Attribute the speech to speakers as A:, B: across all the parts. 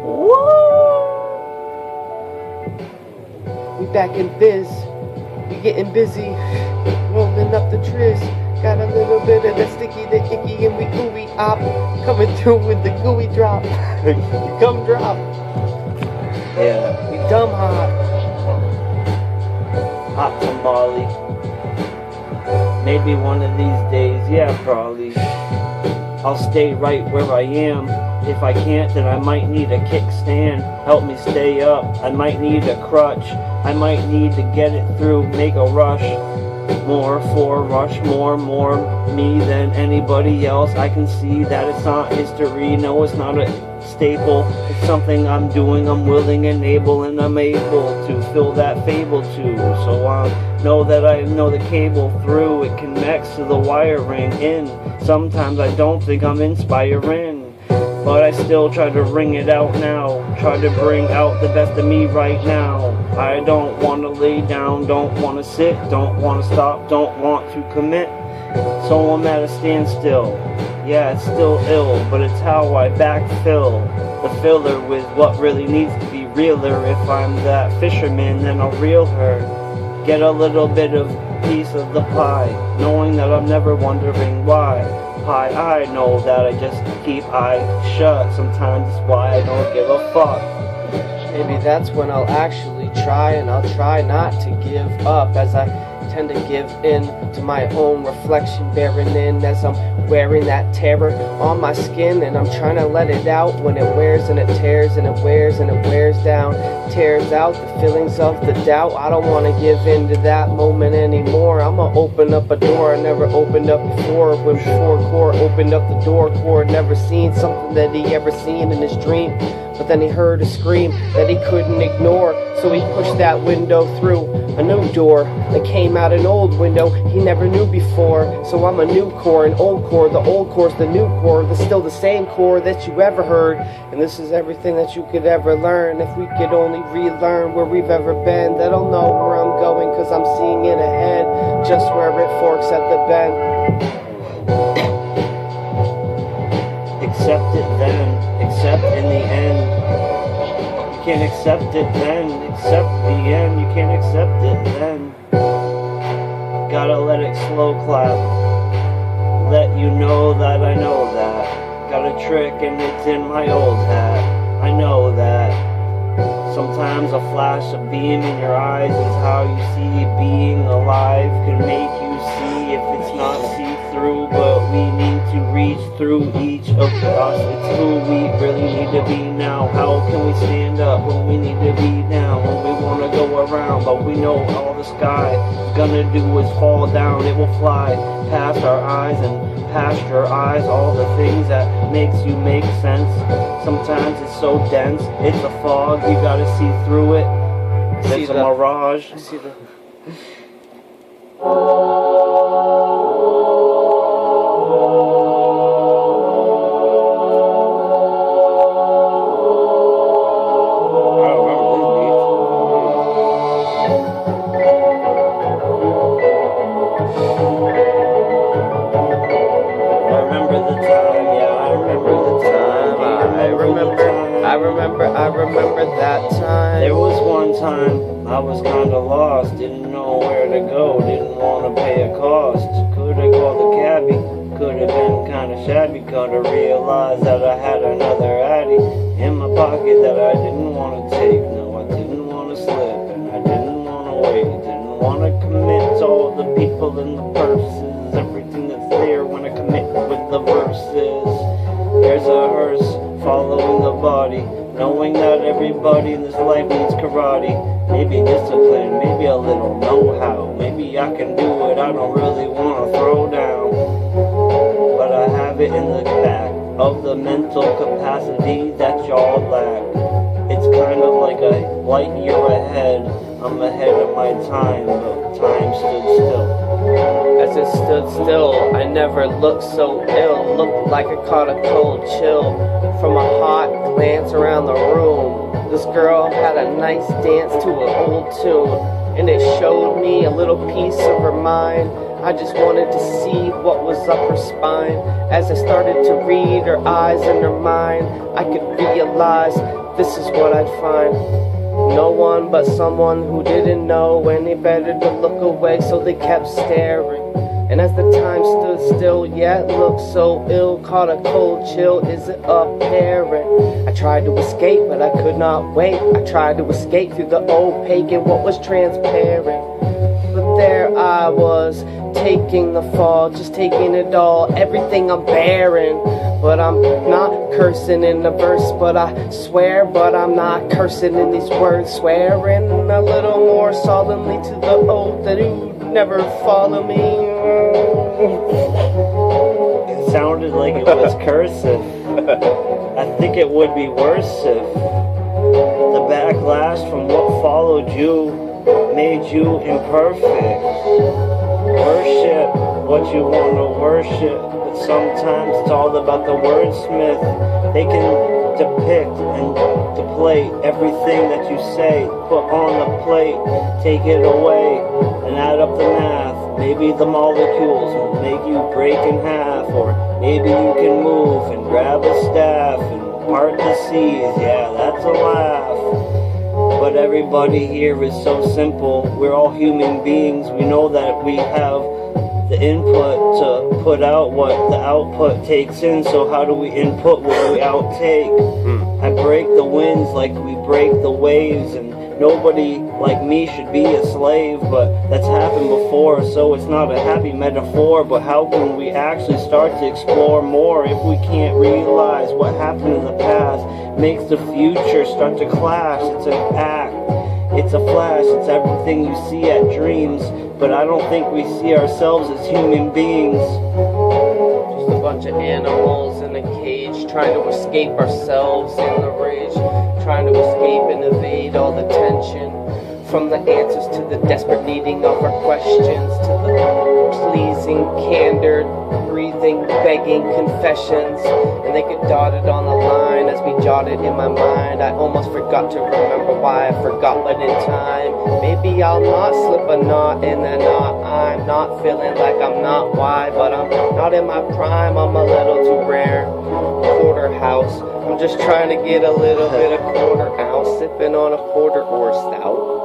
A: Woo! We back in biz. We getting busy. Rolling up the trizz. Got a little bit of the sticky, the icky, and we gooey op. Coming through with the gooey drop. Gum drop.
B: Yeah.
A: We dumb hot.
B: Hot tamale. Maybe one of these days, yeah, probably. I'll stay right where I am. If I can't, then I might need a kickstand. Help me stay up. I might need a crutch. I might need to get it through, make a rush. More for rush, more me than anybody else. I can see that it's not history. No, it's not a staple. It's something I'm doing. I'm willing and able, and I'm able to fill that fable too. So know that I know the cable through. It connects to the wiring in. Sometimes I don't think I'm inspiring, but I still try to ring it out now. Try to bring out the best of me right now. I don't want to lay down, don't want to sit, don't want to stop, don't want to commit. So I'm at a standstill. Yeah, it's still ill, but it's how I backfill the filler with what really needs to be realer. If I'm that fisherman, then I'll reel her. Get a little bit of piece of the pie, knowing that I'm never wondering why. I know that I just keep eyes shut. Sometimes it's why I don't give a fuck.
A: Maybe that's when I'll actually try, and I'll try not to give up, as I tend to give in to my own reflection, bearing in as I'm wearing that terror on my skin, and I'm trying to let it out when it wears and it tears and it wears and it wears down, tears out the feelings of the doubt. I don't want to give in to that moment anymore. I'm gonna open up a door I never opened up before. When before Core opened up the door, Core had never seen something that he ever seen in his dream. But then he heard a scream that he couldn't ignore, so he pushed that window through a new door that came out an old window he never knew before. So I'm a new Core, an old Core, the old Core's the new Core, that's still the same Core that you ever heard. And this is everything that you could ever learn. If we could only relearn where we've ever been, they don't know where I'm going, cause I'm seeing it ahead, just where it forks at the bend.
B: Accept it then, accept in the end. You can't accept it then, accept the end. You can't accept it then. Gotta let it slow clap. Let you know that I know that. Got a trick and it's in my old hat. I know that. Sometimes a flash of beam in your eyes is how you see being alive. Can make you see if it's not see-through, but we need to reach through each of us. It's who we really need to be now. How can we stand up when we need to be down? When we want to go around, but we know all the sky is gonna do is fall down. It will fly past our eyes and past your eyes. All the things that makes you make sense. Sometimes it's so dense, it's a fog, you gotta see through it. It's a mirage.
A: I see the... I remember that time.
B: There was one time I was kinda lost, didn't know where to go, didn't wanna pay a cost. Coulda called a cabbie, coulda been kinda shabby, coulda realized that I had another addy in my pocket that I didn't wanna take. No, I didn't wanna slip, and I didn't wanna wait, didn't wanna commit to all the people and the purses, everything that's there when I commit with the verses. There's a hearse following the body, knowing that everybody in this life needs karate. Maybe discipline, maybe a little know-how. Maybe I can do it, I don't really want to throw down. But I have it in the back of the mental capacity that y'all lack. It's kind of like a light year ahead. I'm ahead of my time, but time stood still.
A: As it stood still, I never looked so ill. Looked like I caught a cold chill from a hot glance around the room. This girl had a nice dance to an old tune, and it showed me a little piece of her mind. I just wanted to see what was up her spine. As I started to read her eyes and her mind, I could realize this is what I'd find. No one but someone who didn't know any better to look away, so they kept staring. And as the time stood still, yet looked so ill, caught a cold chill, is it apparent? I tried to escape, but I could not wait. I tried to escape through the opaque and what was transparent. But there I was, taking the fall, just taking it all, everything I'm bearing. But I'm not cursing in the verse, but I swear, but I'm not cursing in these words, swearing a little more solemnly to the oath that you'd never follow me.
B: It sounded like it was cursive. I think it would be worse if the backlash from what followed you made you imperfect. Worship what you want to worship, but sometimes it's all about the wordsmith. They can depict and deplete everything that you say, put on the plate, take it away, and add up the math. Maybe the molecules will make you break in half, or maybe you can move and grab a staff and part the seas. Yeah, that's a laugh. But everybody here is so simple. We're all human beings. We know that we have the input to put out what the output takes in. So how do we input what we outtake? I break the winds like we break the waves, and nobody like me should be a slave, but that's happened before, so it's not a happy metaphor. But how can we actually start to explore more if we can't realize what happened in the past makes the future start to clash? It's an act, it's a flash, it's everything you see at dreams, but I don't think we see ourselves as human beings.
A: Just a bunch of animals in a cage, trying to escape ourselves in the rage, trying to escape and evade all the tension, from the answers to the desperate needing of our questions, to the pleasing, candor, breathing, begging confessions. And they get dotted on the line as we jotted in my mind. I almost forgot to remember why I forgot, but in time maybe I'll not slip a knot in the knot. I'm not feeling like I'm not why, but I'm not in my prime. I'm a little too rare. Quarter house, I'm just trying to get a little bit of quarter ounce, sipping on a porter or stout.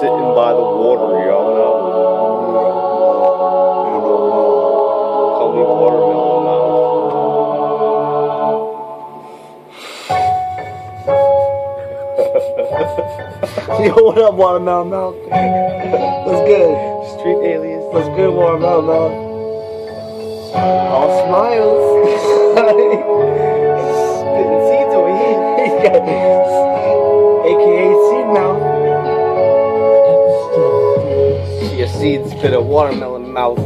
C: Sitting by the water, y'all know. Call me watermelon mouth.
B: Yo, what up, watermelon mouth? What's good?
A: Street alias.
B: What's good, watermelon mouth? All smiles.
A: Spitting seeds over here.
B: He's got AKA seed mouth.
A: Chia seeds spit a watermelon mouth.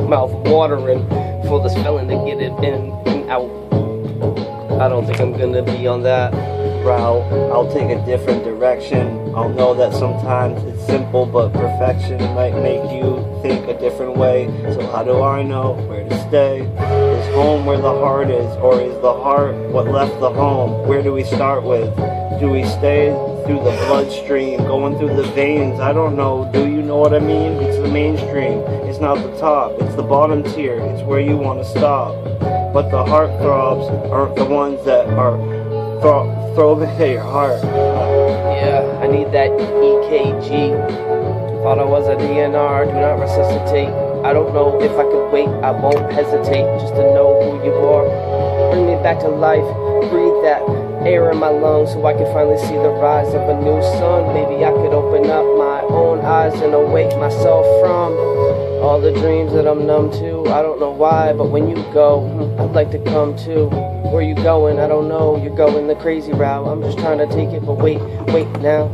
A: Mouth watering for this feeling to get it in and out. I don't think I'm gonna be on that route.
B: I'll take a different direction. I'll know that sometimes it's simple, but perfection might make you think a different way. So how do I know where to stay? Is home where the heart is, or is the heart what left the home? Where do we start with? Do we stay through the bloodstream, going through the veins? I don't know. Do you know what I mean? It's the mainstream. It's not the top. It's the bottom tier. It's where you want to stop. But the heart throbs aren't the ones that are throbbing at your heart.
A: Yeah, I need that EKG. Thought I was a DNR, do not resuscitate. I don't know if I could wait, I won't hesitate just to know who you are. Bring me back to life, breathe that air in my lungs so I can finally see the rise of a new sun. Maybe I could open up my own eyes and awake myself from all the dreams that I'm numb to. I don't know why, but when you go, I'd like to come too. Where you going? I don't know. You're going the crazy route. I'm just trying to take it, but wait now.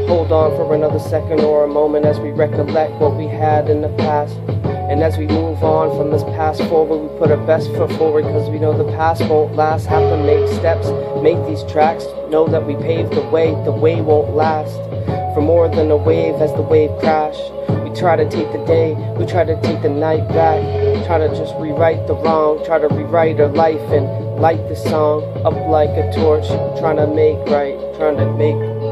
A: Hold on for another second or a moment as we recollect what we had in the past. And as we move on from this past forward, we put our best foot forward, because we know the past won't last. Have to make steps, make these tracks, know that we paved the way won't last. For more than a wave as the wave crash. We try to take the day, we try to take the night back. Try to just rewrite the wrong, try to rewrite our life and light the song up like a torch. Trying to make right, trying to make use.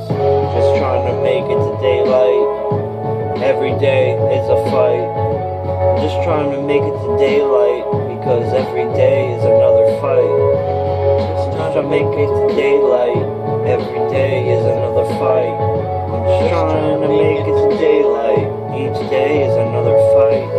B: Just trying to make make it to daylight. Every day is a fight. I'm just trying to make it to daylight because every day is another fight. Just trying to make it to daylight. Every day is another fight. I'm just trying to make it to daylight. Each day is another fight.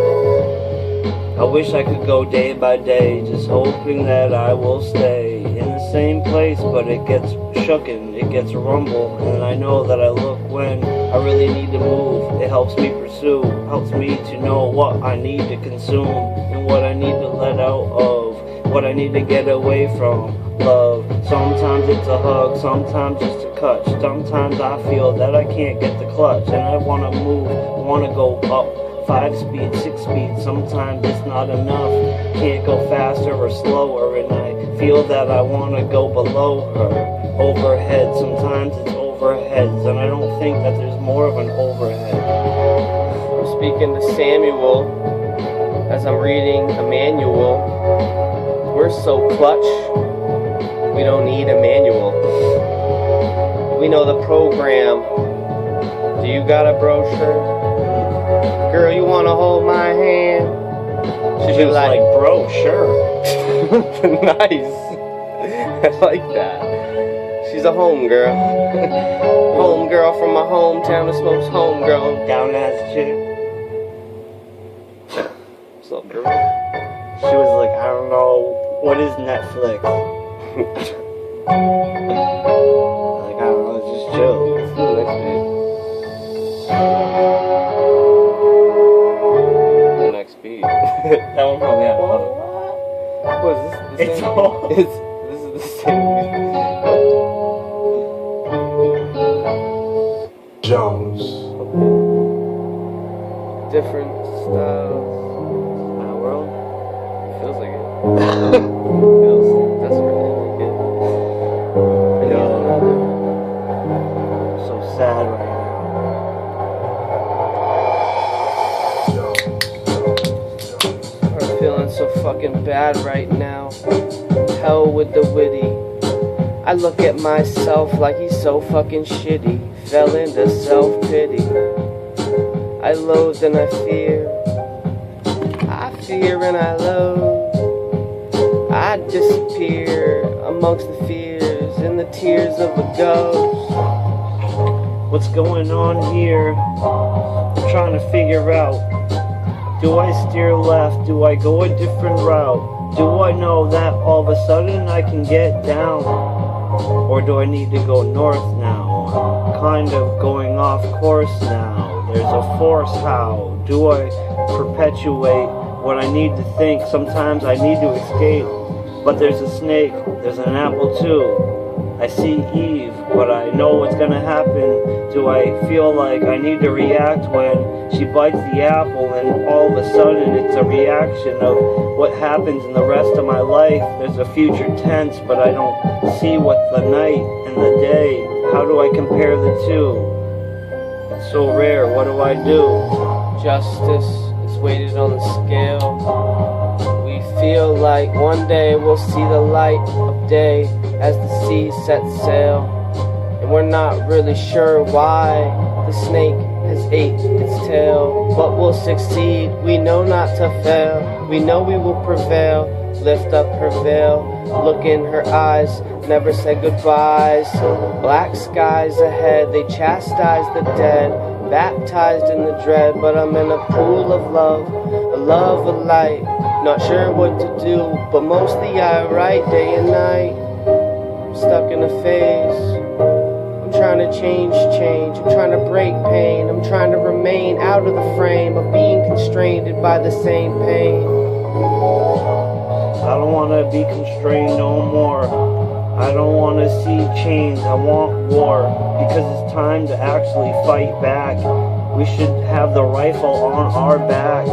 B: I wish I could go day by day, just hoping that I will stay in the same place, but it gets shooken, it gets rumble, and I know that I look when I really need to move. It helps me pursue, helps me to know what I need to consume, and what I need to let out of, what I need to get away from. Love, sometimes it's a hug, sometimes just a touch, sometimes I feel that I can't get the clutch, and I want to move, I want to go up. 5 speed, 6 speed, sometimes it's not enough. Can't go faster or slower, and I feel that I want to go below her. Overhead, sometimes it's overheads, and I don't think that there's more of an overhead.
A: I'm speaking to Samuel as I'm reading a manual. We're so clutch, we don't need a manual. We know the program. Do you got a brochure? Girl, you wanna hold my hand?
B: She was like, bro, sure.
A: Nice. I like that. She's a home girl. Home girl from my hometown that smokes home girl.
B: Down as a chick.
A: What's up, girl?
B: She was like, I don't know, what is Netflix? Like, I don't know, just chill.
A: Next beat.
B: That one probably had fun.
A: What is this?
B: It's all.
A: This is the same.
D: Jones.
A: Different styles.
B: My world?
A: Feels like it. Feels desperately like it.
B: I'm so sad right now.
A: I'm feeling so fucking bad right now. Hell with the witty. I look at myself like he's so fucking shitty. Fell into self-pity. I loathe and I fear. I fear and I loathe. I disappear amongst the fears and the tears of a ghost.
B: What's going on here? I'm trying to figure out. Do I steer left? Do I go a different route? Do I know that all of a sudden I can get down? Or do I need to go north now? I'm kind of going off course now. There's a force. How do I perpetuate what I need to think? Sometimes I need to escape. But there's a snake, there's an apple too. I see Eve, but I know what's gonna happen. Do I feel like I need to react when she bites the apple and all of a sudden it's a reaction of what happens in the rest of my life? There's a future tense, but I don't see what's the night and the day. How do I compare the two? It's so rare, what do I do?
A: Justice is weighted on the scale. We feel like one day we'll see the light of day as the sea sets sail. And we're not really sure why the snake has ate its tail. But we'll succeed, we know not to fail. We know we will prevail. Lift up her veil, look in her eyes, never say goodbyes. Black skies ahead, they chastise the dead. Baptized in the dread, but I'm in a pool of love, a love of light. Not sure what to do, but mostly I write day and night. I'm stuck in a phase. I'm trying to change. I'm trying to break pain. I'm trying to remain out of the frame of being constrained by the same pain.
B: I don't want to be constrained no more. I don't want to see change. I want war, because it's time to actually fight back. We should have the rifle on our back,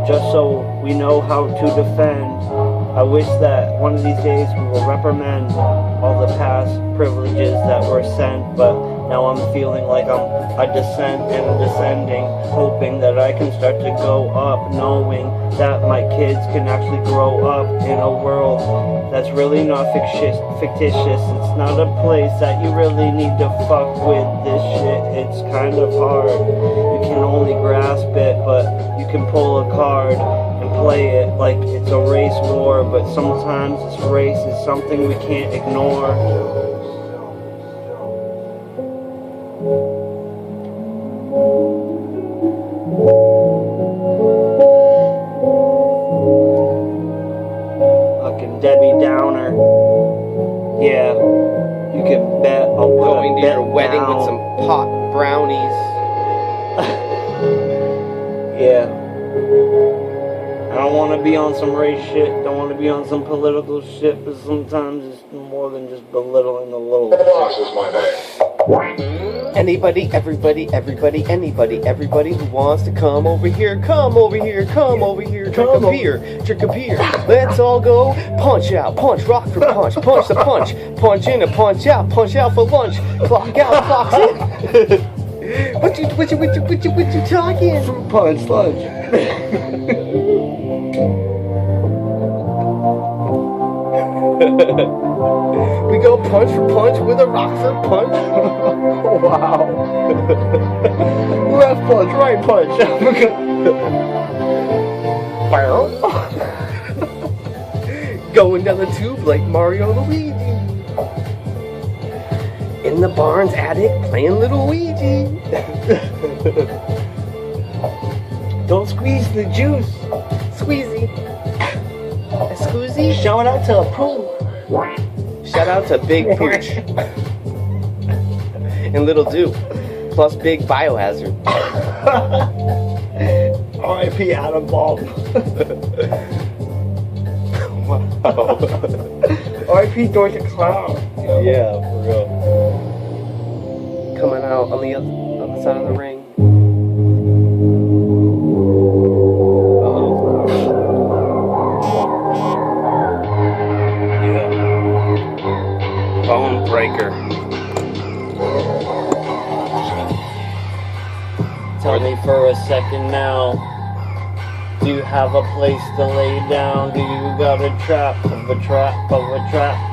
B: just so we know how to defend. I wish that one of these days we will reprimand all the past privileges that were sent, but Now I'm feeling like I descend and descending, hoping that I can start to go up, knowing that my kids can actually grow up in a world that's really not fictitious. It's not a place that you really need to fuck with this shit. It's kind of hard. You can only grasp it, but you can pull a card and play it like it's a race war. But sometimes this race is something we can't ignore. Debbie Downer. Yeah, you can bet I'll put
A: Going
B: a
A: to
B: bet
A: your wedding
B: down.
A: with some pot brownies.
B: Yeah. I don't want to be on some race shit. Don't want to be on some political shit. But sometimes it's more than just belittling the little.
D: Boss is my name.
A: Anybody, everybody, everybody who wants to come over here, come over here, come over here, drink a beer, drink a beer. Let's all go punch out, punch, rock for punch, punch the punch, punch in and punch out for lunch, clock out, clocks in. What you talking?
B: Fruit punch lunch.
A: We go punch for punch with a rock for punch.
B: Wow. Left punch, right punch.
A: Going down the tube like Mario Luigi. In the barn's attic playing little Luigi.
B: Don't squeeze the juice.
A: Squeezy. A squeezy.
B: Shout out to a Pooh.
A: Shout out to Big Pooch. And Little Duke. Plus Big Biohazard.
B: R.I.P. Adam Bomb.
A: Wow.
B: R.I.P. Dorothy Clown.
A: Yeah, for real. Coming out on the other side of the ring.
C: Bone breaker.
B: Tell me for a second now, do you have a place to lay down? Do you got a trap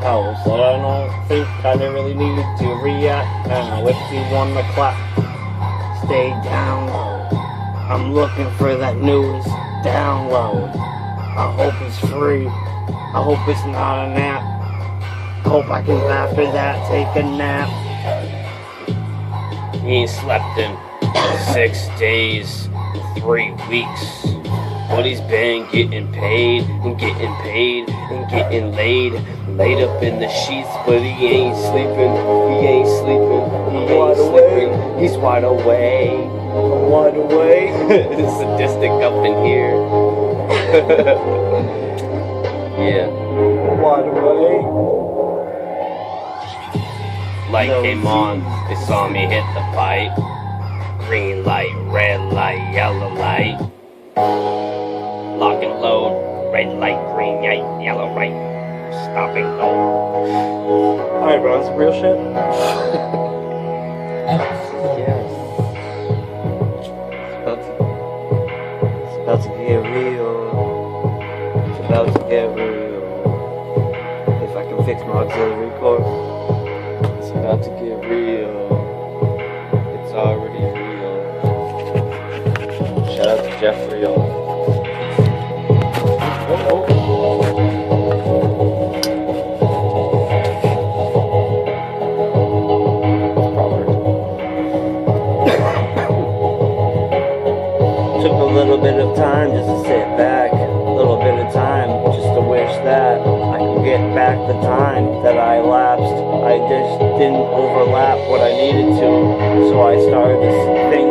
B: house that I don't think I really need to react now? If you wanna clap, stay down low. I'm looking for that news download. I hope it's free. I hope it's not a nap. Hope I can after that take a nap.
C: He ain't slept in 6 days, 3 weeks. But he's been getting paid and getting paid and getting laid. Laid up in the sheets, but he ain't sleeping. He ain't sleeping. He ain't sleeping. He's wide awake.
B: Wide awake.
C: It's sadistic up in here. Yeah.
B: Wide awake.
C: Light came on, they saw me hit the pipe. Green light, red light, yellow light. Lock and load, red light, green light, yellow light. Stop and go.
B: Alright, bro, it's real shit.
A: Yes.
B: It's about to get real. It's about to get real. If I can fix my auxiliary cord.
A: It's about to get real. It's already real. Shout out to Jeffrey.
B: Took a little bit of time just to sit back. A little bit of time just to wish that I could get back the time that I lapsed. I just didn't overlap what I needed to. So I started to think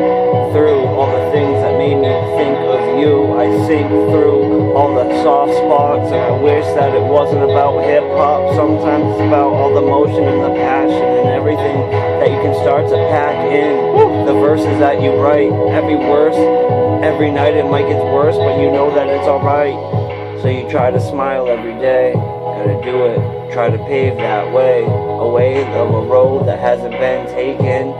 B: through all the things that made me think of you. I think through all the soft spots, and I wish that it wasn't about hip-hop. Sometimes it's about all the motion and the passion and everything that you can start to pack in. The verses that you write, every verse, every night it might get worse, but you know that it's alright. So you try to smile every day, gotta do it, try to pave that way, away of a road that hasn't been taken.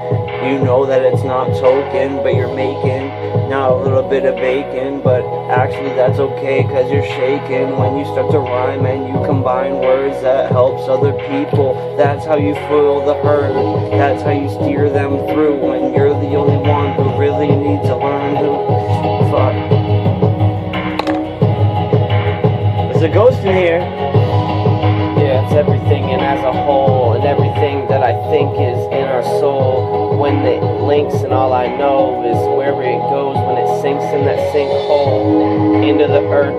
B: You know that it's not token, but you're making not a little bit of bacon, but actually that's okay, cause you're shaking when you start to rhyme and you combine words that helps other people. That's how you feel the hurt, that's how you steer them through when you're the only one who really needs to learn who. Fuck. There's a ghost in here.
A: Yeah, it's everything and as a whole, and everything that I think is in our soul. When it links and all I know is wherever it goes, when it sinks in that sinkhole, into the earth,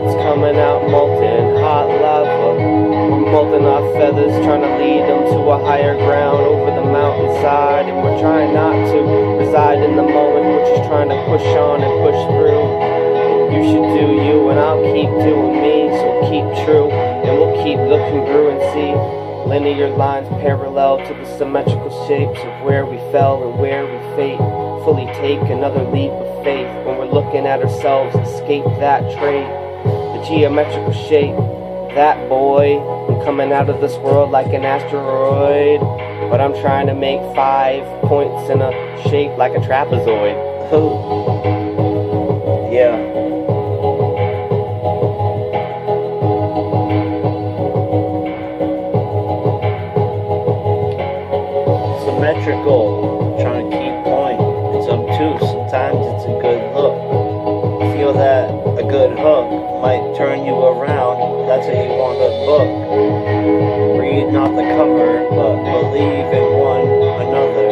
A: it's coming out molten hot lava. We're molting our feathers, trying to lead them to a higher ground over the mountainside, and we're trying not to reside in the moment, we're just trying to push on and push through. You should do you and I'll keep doing me, so keep true, and we'll keep looking through and see linear lines parallel to the symmetrical shapes of where we fell and where we fully take another leap of faith when we're looking at ourselves, escape that trait, the geometrical shape, that boy. I'm coming out of this world like an asteroid, but I'm trying to make 5 points in a shape like a trapezoid.
B: Yeah. Symmetrical, trying to keep point. It's obtuse, sometimes it's a good look. Feel that a good hook might turn you around, that's how you want to book. Read not the cover, but believe in one another.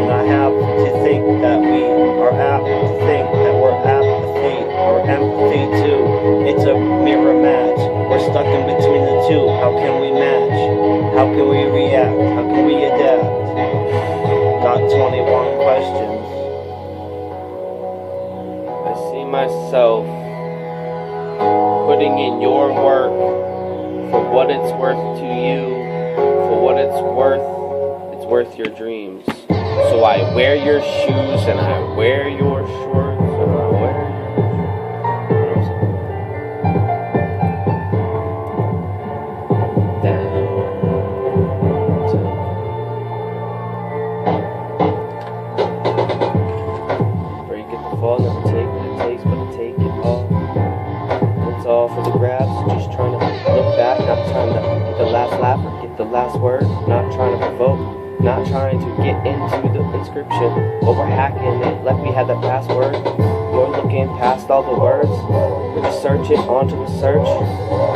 B: And I have to think that we are apt to think that we're apt to fate, or empathy too. It's a mirror match, we're stuck in between the two. How can we match? How can we react? How can we adapt? Got 21 questions.
A: I see myself putting in your work for what it's worth to you, for what it's worth your dreams. So I wear your shoes and I wear your shorts and I wear for the grabs, just trying to look back, not trying to get the last laugh or get the last word, not trying to provoke, not trying to get into the inscription, but we're hacking it like we had that password. We're looking past all the words, we're just searching onto the search,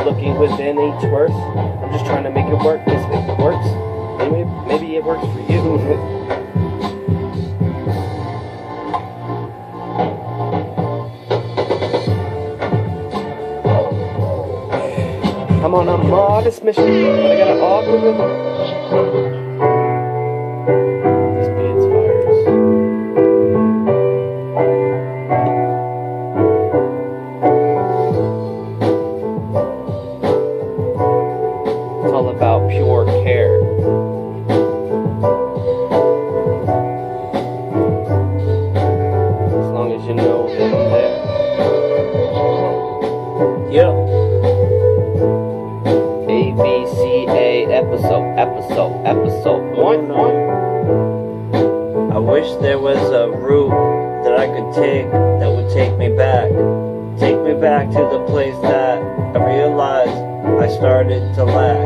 A: looking within each word. I'm just trying to make it work, because if it works, maybe it works for you. I'm on a modest mission, but I got an awkward rhythm. This beats fires. It's all about pure care. As long as you know that I'm there.
B: Yep.
A: ABCA episode 1.
B: I wish there was a route that I could take that would take me back to the place that I realized I started to lack.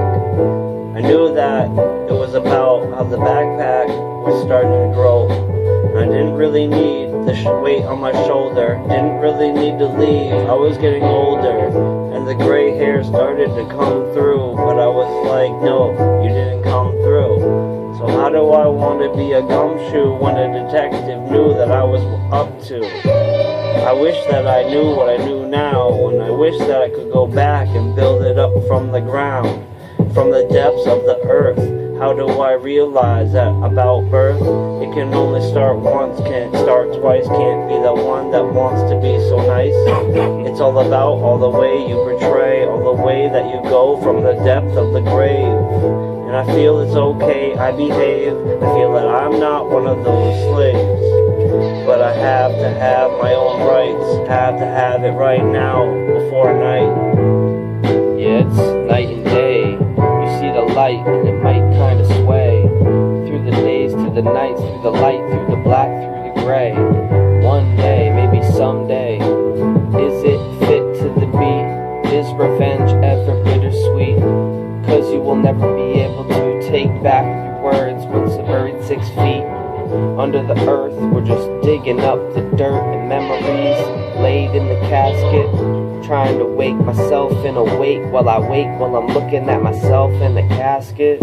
B: I knew that it was about how the backpack was starting to grow. I didn't really need the weight on my shoulder, didn't really need to leave. I was getting older, and the gray hair started to come through, but I was like, no, you didn't come through. So how do I want to be a gumshoe when a detective knew that I was up to? I wish that I knew what I knew now, and I wish that I could go back and build it up from the ground, from the depths of the earth. How do I realize that about birth? It can only start once, can't start twice, can't be the one that wants to be so nice. It's all about all the way you portray, all the way that you go from the depth of the grave. And I feel it's okay, I behave, I feel that I'm not one of those slaves. but I have to have my own rights. Have to have it right now before night.
A: Yeah, it's night and day. You see the light and it might kind of sway through the days to the nights, through the light, through the black, through the gray. One day, maybe someday, is it fit to the beat? Is revenge ever bittersweet? 'Cause you will never be able to take back your words once they're buried 6 feet under the earth. We're just digging up the dirt and memories laid in the casket, trying to wake myself in a wake while I wake, while I'm looking at myself in the casket.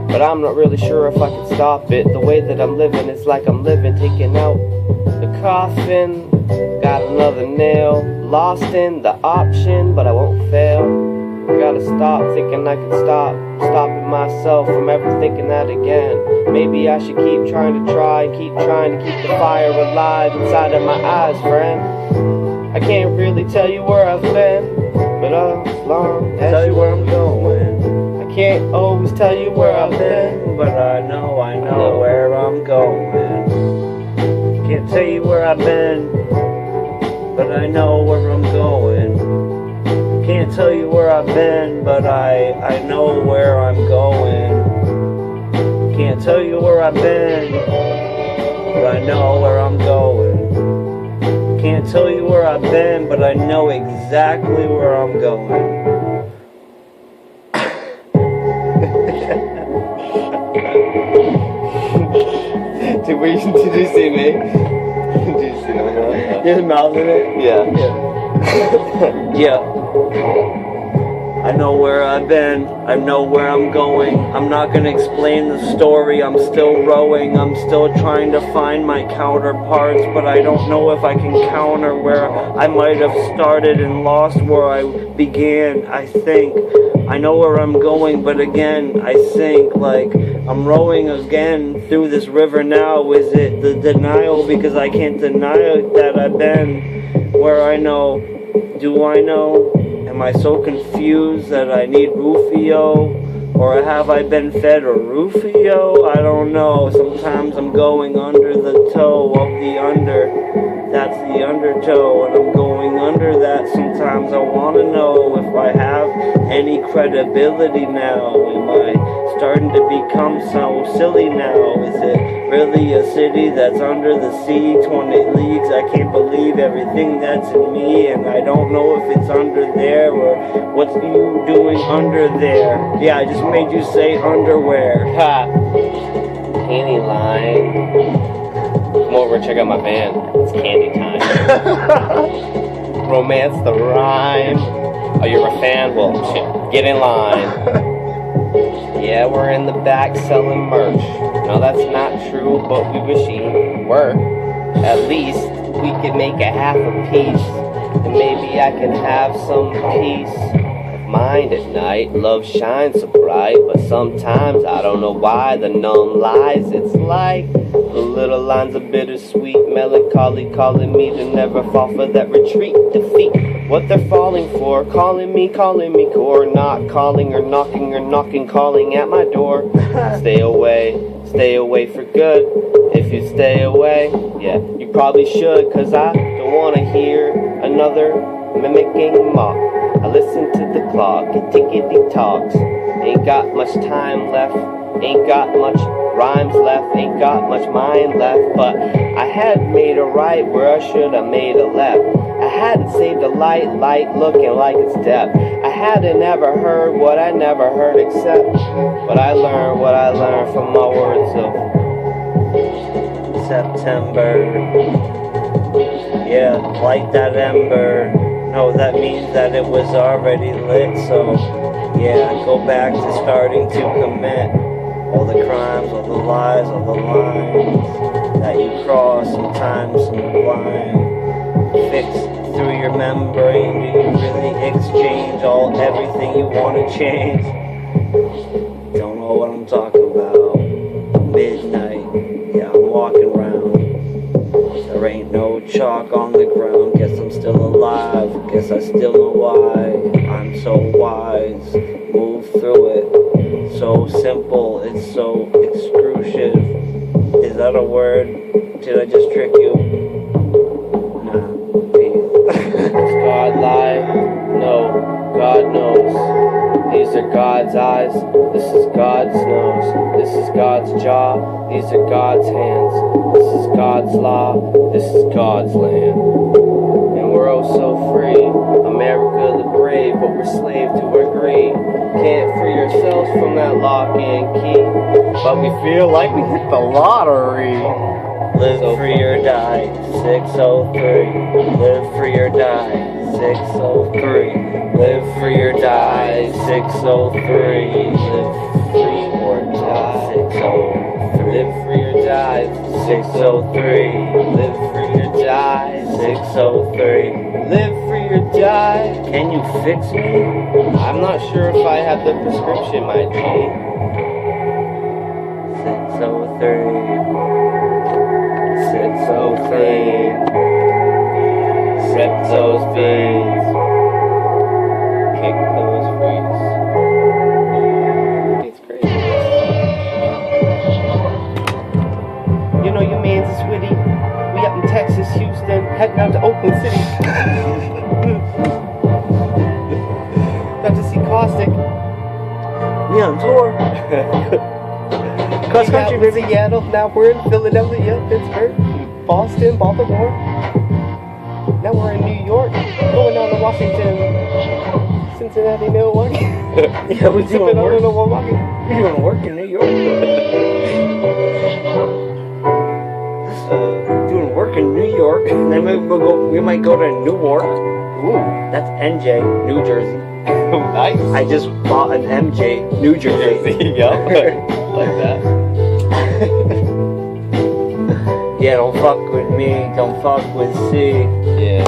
A: But I'm not really sure if I can stop it. The way that I'm living, it's like I'm living, taking out the coffin. Got another nail, lost in the option, but I won't fail. Gotta stop thinking I can stopping myself from ever thinking that again. Maybe I should keep trying to keep the fire alive inside of my eyes, friend. I can't really tell you where I've been, but as long as
B: Tell you where I'm going.
A: I can't always tell you where I've been,
B: but I know where I'm going. Can't tell you where I've been, but I know where I'm going. Can't tell you where I've been, but I know where I'm going. Can't tell you where I've been, but I know where I'm going. Can't tell you where I've been, but I know exactly where I'm going.
A: Did you see me? Did you see me?
B: You're mouthing it?
A: Yeah.
B: Yeah. I know where I've been, I know where I'm going. I'm not gonna explain the story, I'm still rowing. I'm still trying to find my counterparts, but I don't know if I can counter where I might have started and lost where I began. I think I know where I'm going, but again I sink like I'm rowing again through this river now. Is it the denial because I can't deny that I've been where I know? Do I know? Am I so confused that I need Rufio? Or have I been fed a Rufio? I don't know. Sometimes I'm going under the toe of the under. That's the undertow, and I'm going under that. Sometimes I want to know if I have any credibility now. Am I starting to become so silly now? Is it really a city that's under the sea, 20 leagues? I can't believe everything that's in me, and I don't know if it's under there or what's you doing under there. Yeah, I just made you say underwear.
A: Ha! Candy line. Come over and check out my band. It's candy time. Romance the rhyme. Oh, you're a fan? Well, shit. Get in line. Yeah, we're in the back selling merch. No, that's not true, but we wish we were. At least we could make a half a piece, and maybe I can have some peace of mind at night. Love shines so bright, but sometimes I don't know why. The numb lies, it's like the little lines of bittersweet melancholy calling me to never fall for that retreat, defeat. What they're falling for, calling me, or not calling or knocking, calling at my door. Stay away for good. If you stay away, yeah, you probably should, 'cause I don't want to hear another mimicking mock. I listen to the clock, it tickety talks. Ain't got much time left, ain't got much rhymes left, ain't got much mind left. But I had made a right where I should have made a left. I hadn't saved a light looking like it's depth. I hadn't ever heard what I never heard except what I learned from my words of
B: September. Yeah, light that ember. No, that means that it was already lit. So yeah, go back to starting to commit all the crimes, all the lies, all the lines that you cross. Sometimes I'm blind. Fixed through your membrane. Do you really exchange everything you want to change? Don't know what I'm talking about. Midnight, yeah, I'm walking around. There ain't no chalk on the ground. Guess I'm still alive. Guess I still know why. I'm so wise. Move through it. So simple. It's so excruciating. Is that a word? Did I just trick you? Nah. Peace.
A: Does God lie? No, God knows. These are God's eyes, this is God's nose. This is God's jaw, these are God's hands. This is God's law, this is God's land. And we're oh so free, America the brave, but we're slave to our greed. Can't free ourselves from that lock and key, but we feel like we hit the lottery.
B: Live free or die, 603. Live free or die, 603. Live free or die, 603. Live free or die, 603.
A: Live free or die,
B: 603.
A: Live free or die,
B: 603.
A: Live free or die.
B: Can you fix me?
A: I'm not sure if I have the prescription, my G.
B: 603. 603.
A: Rip those beats. Kick those freaks. It's crazy. You know your man's is witty. We up in Texas, Houston, heading out to Oakland City. Got to see Caustic.
B: We on tour. Cross country,
A: baby. Seattle, now we're in Philadelphia, Pittsburgh, Boston, Baltimore. Now we're in New York, going down to Washington, Cincinnati, Milwaukee.
B: Yeah, we're doing work.
A: Milwaukee.
B: We're doing work in New York. Doing work in New York. Then we might go to Newark. Ooh, that's NJ, New Jersey.
A: Nice.
B: I just bought an MJ, New Jersey.
A: Yup. Like that.
B: Yeah, don't fuck with me, don't fuck with C.
A: Yeah.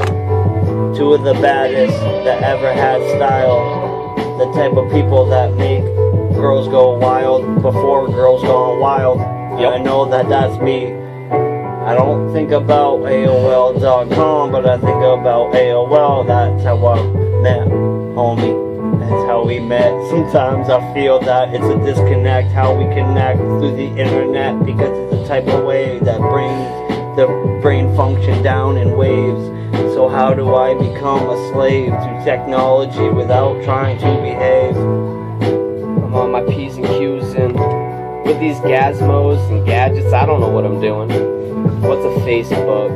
B: Two of the baddest that ever had style. The type of people that make girls go wild before girls gone wild.
A: Yep.
B: I know that that's me. I don't think about AOL.com, but I think about AOL. That's how I met, homie. That's how we met. Sometimes I feel that it's a disconnect, how we connect through the internet, because it's the type of way that brings the brain function down in waves. So how do I become a slave to technology without trying to behave?
A: I'm on my P's and Q's and with these gazmos and gadgets, I don't know what I'm doing. What's a Facebook?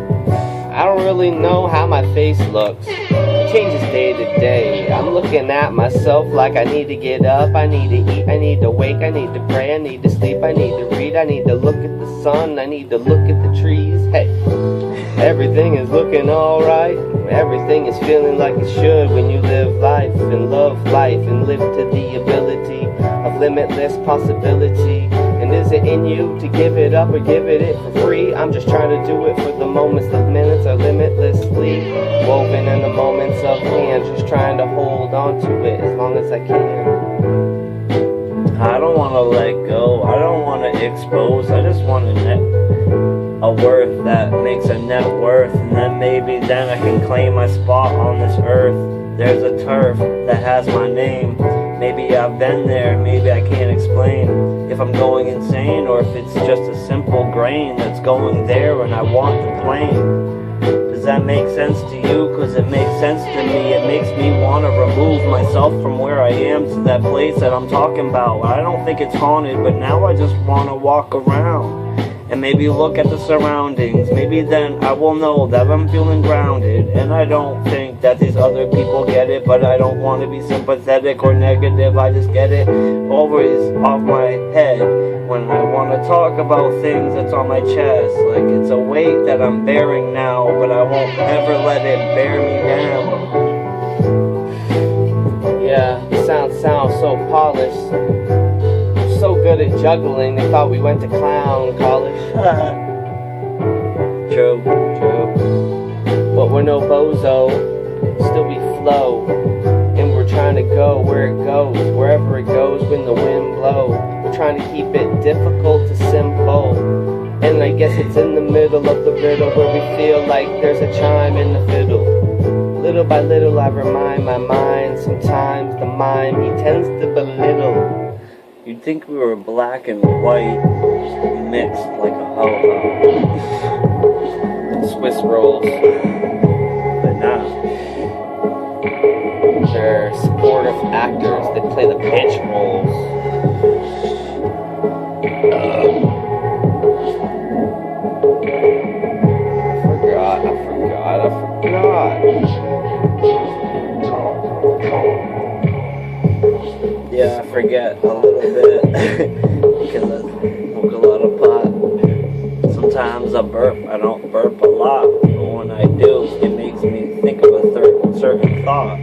A: I don't really know how my face looks. It changes day to day. I'm looking at myself like I need to get up, I need to eat, I need to wake, I need to pray, I need to sleep, I need to read, I need to look at the sun, I need to look at the trees. Hey, everything is looking alright. Everything is feeling like it should when you live life and love life and live to the ability of limitless possibility. And is it in you to give it up or give it for free? I'm just trying to do it for the moments. The minutes are limitlessly woven in the moments of hand. Just trying to hold on to it as long as I can.
B: I don't want to let go. I don't want to expose. I just want a worth that makes a net worth. And then maybe then I can claim my spot on this earth. There's a turf that has my name. Maybe I've been there, maybe I can't explain if I'm going insane or if it's just a simple grain that's going there and I want the plane. Does that make sense to you? Cause it makes sense to me. It makes me want to remove myself from where I am to that place that I'm talking about. I don't think it's haunted, but now I just want to walk around and maybe look at the surroundings. Maybe then I will know that I'm feeling grounded. And I don't think that these other people get it, but I don't want to be sympathetic or negative. I just get it always off my head when I want to talk about things that's on my chest. Like it's a weight that I'm bearing now, but I won't ever let it bear me down.
A: Yeah, the sounds so polished. So good at juggling, they thought we went to clown college.
B: True.
A: But we're no bozo, still we flow. And we're trying to go where it goes, wherever it goes when the wind blows. We're trying to keep it difficult to simple. And I guess it's in the middle of the riddle where we feel like there's a chime in the fiddle. Little by little I remind my mind, sometimes the mind he tends to belittle.
B: You'd think we were black and white mixed like a ho-ho.
C: Swiss rolls.
B: But nah.
C: They're supportive actors. They play the bitch roles. I forgot.
B: Yeah, I forget a little bit because I smoke a lot of pot. Sometimes I burp. I don't burp a lot, but when I do, it makes me think of a certain thought.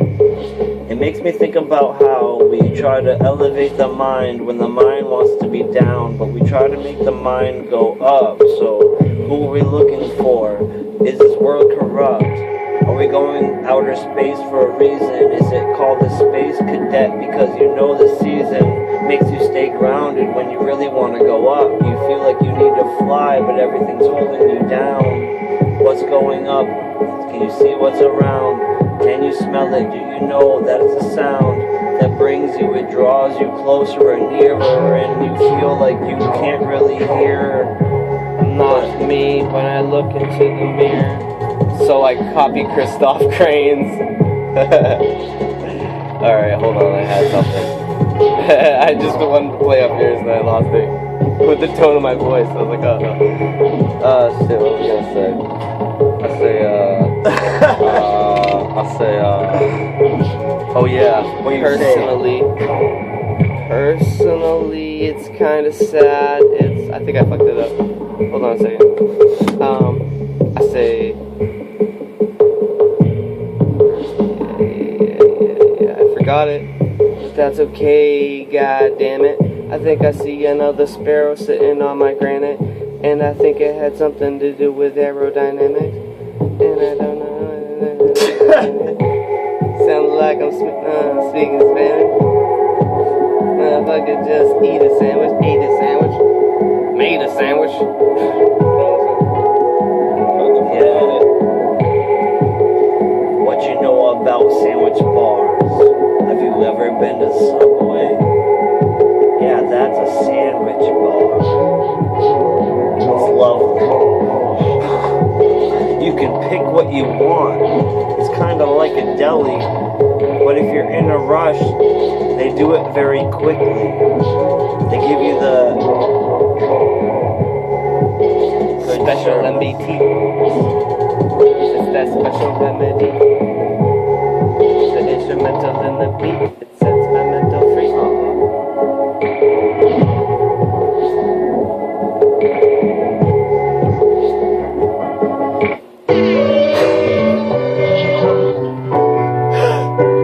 B: It makes me think about how we try to elevate the mind when the mind wants to be down, but we try to make the mind go up. So who are we looking for? Is this world corrupt? Are we going outer space for a reason? Is it called a space cadet because you know the season makes you stay grounded when you really want to go up? You feel like you need to fly, but everything's holding you down. What's going up? Can you see what's around? Can you smell it? Do you know that it's a sound that brings you? It draws you closer and nearer, and you feel like you can't really hear.
C: Not me when I look into the mirror. So I copy Christoph Crane's. Alright, hold on, I had something. I just wanted to play up yours and I lost it. With the tone of my voice, I was like, oh no. Shit, what was I gonna say? Oh yeah,
B: What do you
C: personally, it's kind of sad. I think I fucked it up. Hold on a second. I say, yeah, I forgot it. But that's okay, god damn it. I think I see another sparrow sitting on my granite, and I think it had something to do with aerodynamics, and I don't know. Sounds like I'm speaking Spanish. If I could just eat a sandwich, made a sandwich.
B: Yeah. What you know about sandwich bars? Have you ever been to Subway? Yeah, that's a sandwich bar. It's lovely. You can pick what you want. It's kind of like a deli, but if you're in a rush, they do it very quickly. They give you the
C: Special MBT. It's that special remedy. The instrumental in the beat. It sets my mental free.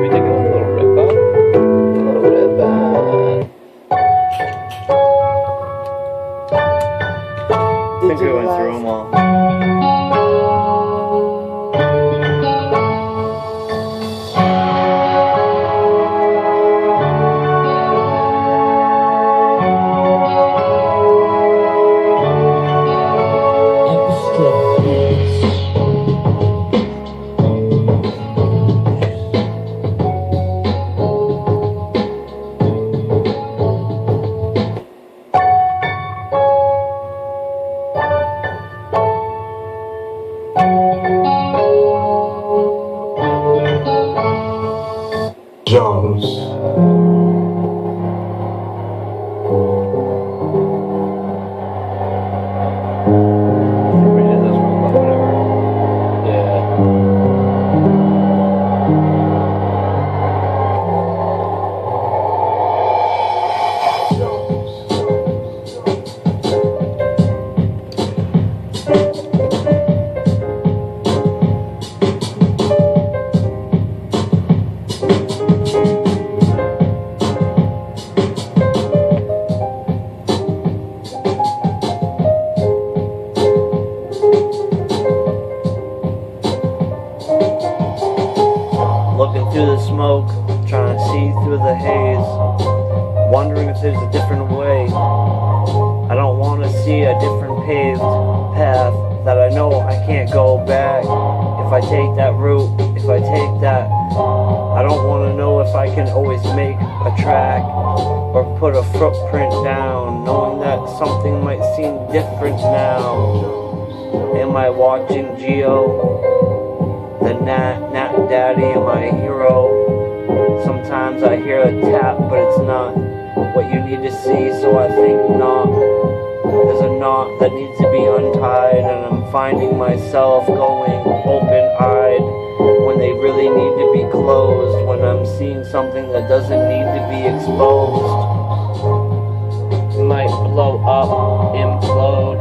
C: We take a little rip out.
B: I think we went through them all.
D: Jones.
C: We did this one, but whatever. Yeah.
B: Looking through the smoke, trying to see through the haze, wondering if there's a different way. I don't want to see a different paved path that I know I can't go back. If I take that route, if I take that, I don't want to know if I can always make a track or put a footprint down, knowing that something might seem different now. Am I watching Geo? The Nat Daddy, am I a hero? Sometimes I hear a tap, but it's not what you need to see, so I think not. There's a knot that needs to be untied, and I'm finding myself going open-eyed when they really need to be closed, when I'm seeing something that doesn't need to be exposed.
A: Might blow up, implode,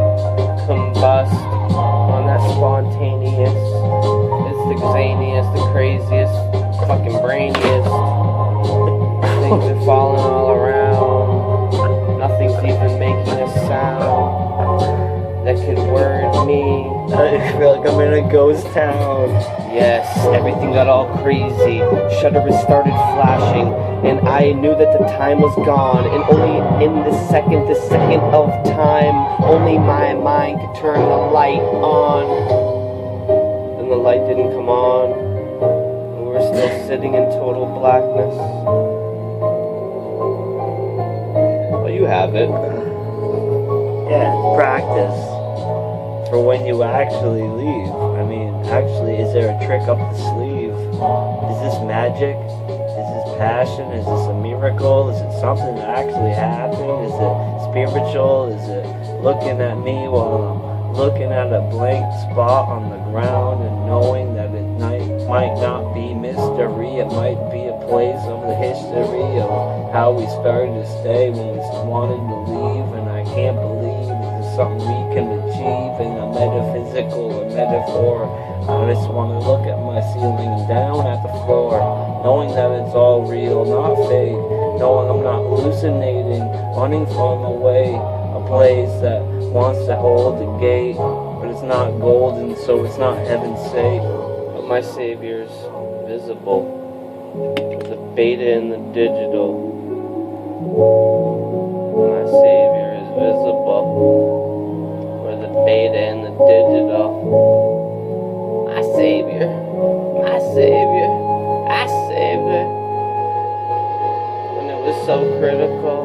A: combust on that spontaneous. It's the zaniest, the craziest, fucking brainiest. Things are falling all around. Nothing's even making a sound that could word me.
B: I feel like I'm in a ghost town.
A: Yes, everything got all crazy. Shutters started flashing, and I knew that the time was gone. And only in the second of time, only my mind could turn the light on. And the light didn't come on. We were still sitting in total blackness. Well, you have it.
B: Yeah, it's practice for when you actually leave. I mean, actually, is there a trick up the sleeve? Is this magic? Is this passion? Is this a miracle? Is it something that actually happened? Is it spiritual? Is it looking at me while I'm looking at a blank spot on the ground and knowing that it might not be mystery? It might be a place of the history of how we started to stay when we wanted to leave, and I can't believe this is something we can achieve in a metaphysical or metaphor. I just want to look at my ceiling and down at the floor, knowing that it's all real, not fake, knowing I'm not hallucinating, running from away, a place that wants to hold the gate, but it's not golden, so it's not heaven's sake.
A: But my savior's visible, the beta and the digital. My savior is visible, we're the beta and the digital. My savior, my savior, my savior. When it was so critical.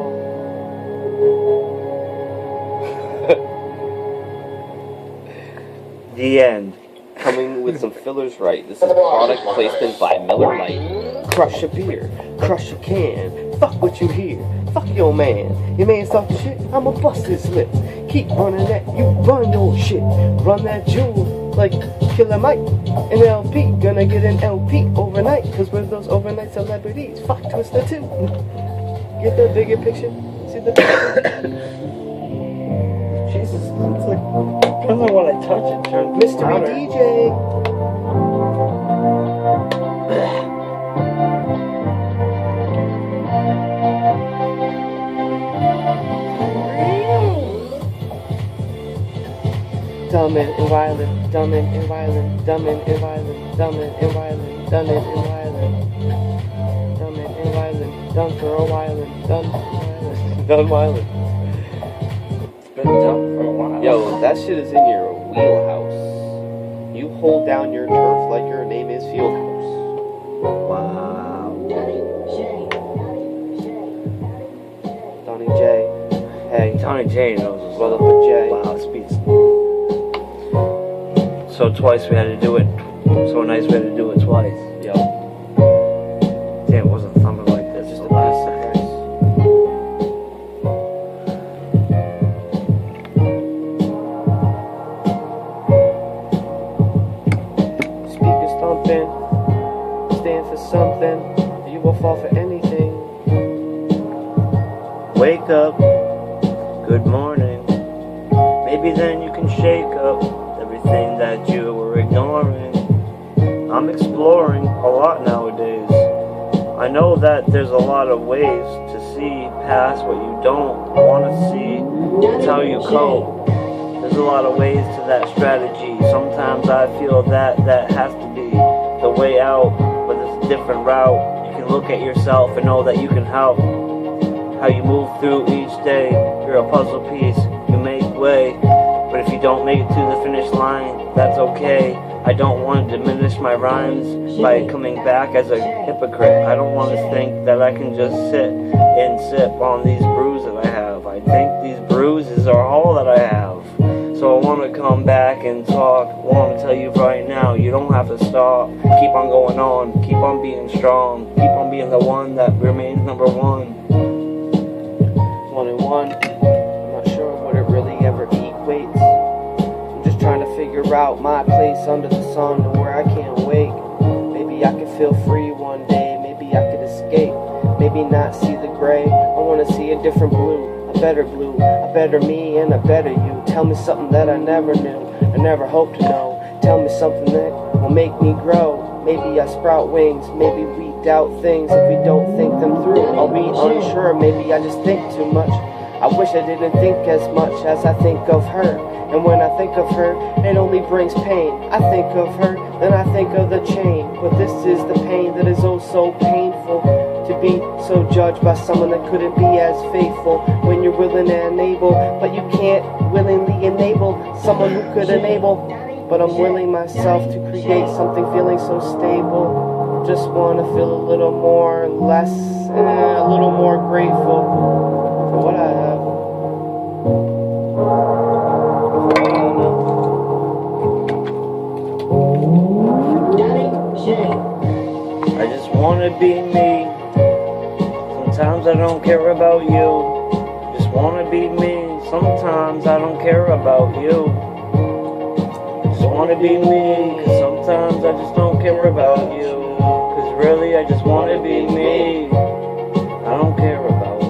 B: The end.
A: Coming with some fillers right. This is product placement by Miller Lite. Crush a beer, crush a can. Fuck what you hear, fuck your man. Your man talk shit, I'ma bust his lip. Keep running that, you run your shit. Run that jewel like Killer Mike. An LP, gonna get an LP overnight. Cause we're those overnight celebrities. Fuck Twister too. Get the bigger picture? See the picture?
B: Jesus, it's like, depends on what I touch, it turns
A: Mystery
B: louder.
A: DJ. Dumb and violent, dumb and violent, dumb and violent, dumb and violent, dumb and violent, dumb and violent, done for a while and done violent, done violent.
B: It's been done for a while.
A: Yo, that shit is in your wheelhouse. You hold down your turf like your name is Fieldhouse.
B: Wow.
A: Donnie J. Hey,
B: Tony J knows what's
A: brother
B: up.
A: for J.
B: Wow, speaks. So twice we had to do it. So nice we had to do it twice.
A: Yo,
B: Damn, it wasn't thumbing like this.
A: just a
B: Wow.
A: piece of rice. Speakers thumping, stand for something. You will fall for anything.
B: Wake up. Good morning. Maybe then you can shake up everything that you were ignoring. I'm exploring a lot nowadays. I know that there's a lot of ways to see past what you don't want to see. It's how you cope. There's a lot of ways to that strategy. Sometimes I feel that has to be the way out, but it's a different route. You can look at yourself and know that you can help. How you move through each day, you're a puzzle piece, you make way. But if you don't make it to the finish line, that's okay. I don't want to diminish my rhymes by coming back as a hypocrite. I don't want to think that I can just sit and sip on these brews that I have. I think these bruises are all that I have. So So I want to come back and talk. I want to tell you right now, you don't have to stop. Keep on going on. Keep on being strong. Keep on being the one that remains number one.
A: 1 and 1. I'm not sure what it really ever equates. I'm just trying to figure out my place under the sun to where I can't wake. Maybe I could feel free one day. Maybe I could escape. Maybe not see the gray. I want to see a different blue. A better me and a better you. Tell me something that I never knew, I never hoped to know. Tell me something that will make me grow. Maybe I sprout wings, maybe we doubt things if we don't think them through. I'll be unsure, maybe I just think too much. I wish I didn't think as much as I think of her. And when I think of her, it only brings pain. I think of her, then I think of the chain. But this is the pain that is oh so painful. To be so judged by someone that couldn't be as faithful. When you're willing and able, but you can't willingly enable someone who could enable. But I'm willing myself to create something feeling so stable. Just want to feel a little more less, a little more grateful for what I have.
B: I just want to be me. Sometimes I don't care about you. Just want to be me. Sometimes I don't care about you. Just want to be me. Cause sometimes I just don't care about you. Cause really I just want to be me. I don't care about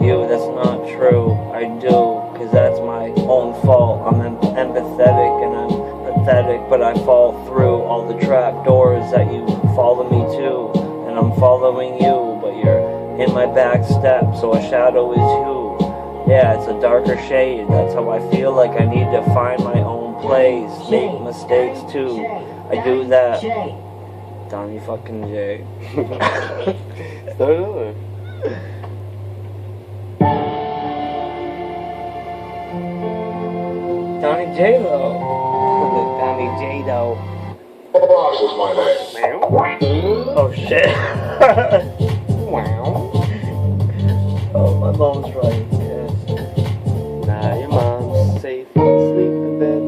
B: you. That's not true. I do. Cause that's my own fault. I'm empathetic and I'm pathetic. But I fall through all the trap doors that you follow me to. And I'm following you. But you're in my back step, so a shadow is you. Yeah, it's a darker shade. That's how I feel like I need to find my own place. Make mistakes too. I do that. Donnie fucking J.
A: Start over.
B: Donnie J-Lo.
A: Donnie J-Lo.
D: Ross is my name.
B: Oh shit.
A: Wow.
B: Oh, my mom's right. Yes.
A: Nah, your mom's safe asleep in bed.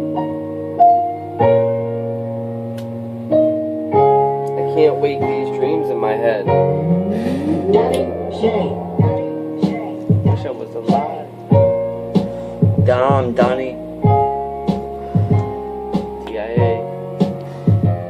A: I can't wake these dreams in my head. Wish I was alive.
B: Donnie.